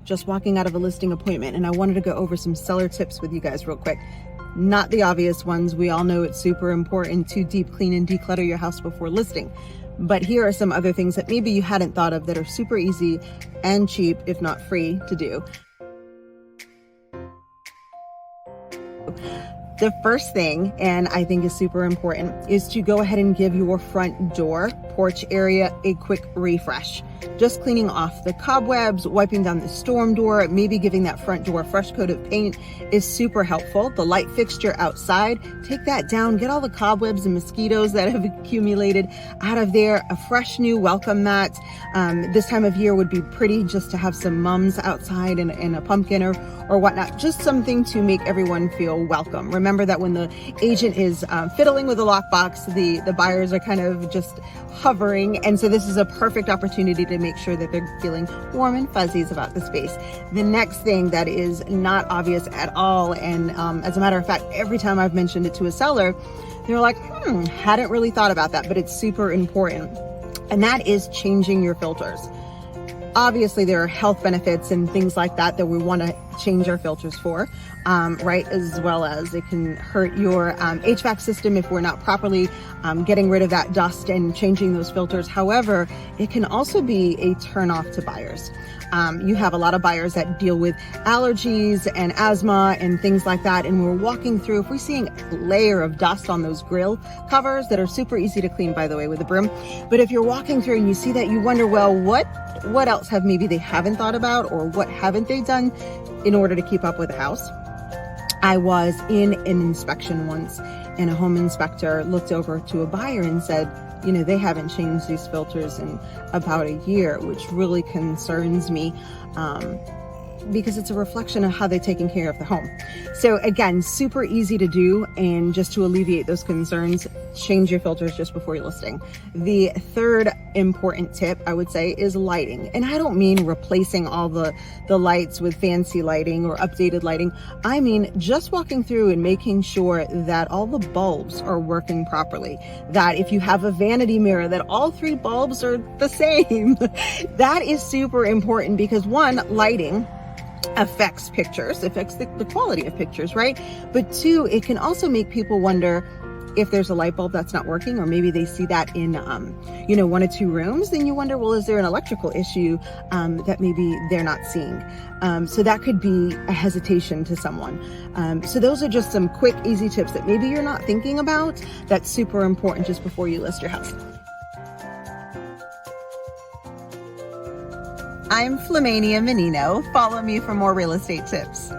just walking out of a listing appointment, and I wanted to go over some seller tips with you guys real quick. Not the obvious ones. We all know it's super important to deep clean and declutter your house before listing. But here are some other things that maybe you hadn't thought of that are super easy and cheap, if not free, to do. The first thing, and I think is super important, is to go ahead and give your front door, porch area a quick refresh. Just cleaning off the cobwebs, wiping down the storm door, maybe giving that front door a fresh coat of paint is super helpful. The light fixture outside, take that down, get all the cobwebs and mosquitoes that have accumulated out of there. A fresh new welcome mat. This time of year would be pretty just to have some mums outside and a pumpkin or whatnot. Just something to make everyone feel welcome. Remember that when the agent is fiddling with the lockbox, the buyers are kind of just hovering. And so this is a perfect opportunity to make sure that they're feeling warm and fuzzies about the space. The next thing that is not obvious at all, and as a matter of fact, every time I've mentioned it to a seller, they're like, hadn't really thought about that, but it's super important. And that is changing your filters. Obviously, there are health benefits and things like that we want to change our filters for, right? As well as it can hurt your HVAC system if we're not properly getting rid of that dust and changing those filters. However, it can also be a turnoff to buyers. You have a lot of buyers that deal with allergies and asthma and things like that. And we're walking through, if we're seeing a layer of dust on those grill covers that are super easy to clean, by the way, with a broom. But if you're walking through and you see that, you wonder, well, what else have maybe they haven't thought about, or what haven't they done in order to keep up with the house? I was in an inspection once, and a home inspector looked over to a buyer and said, they haven't changed these filters in about a year, which really concerns me because it's a reflection of how they're taking care of the home. So again, super easy to do, and just to alleviate those concerns, change your filters just before you're listing. The third important tip, I would say, is lighting. And I don't mean replacing all the lights with fancy lighting or updated lighting. I mean just walking through and making sure that all the bulbs are working properly. That if you have a vanity mirror, that all 3 bulbs are the same. That is super important because, one, lighting affects pictures, affects the quality of pictures, right? But 2, it can also make people wonder if there's a light bulb that's not working, or maybe they see that in, 1 or 2 rooms, then you wonder, well, is there an electrical issue that maybe they're not seeing? So that could be a hesitation to someone. So those are just some quick, easy tips that maybe you're not thinking about that's super important just before you list your house. I'm Flamania Menino. Follow me for more real estate tips.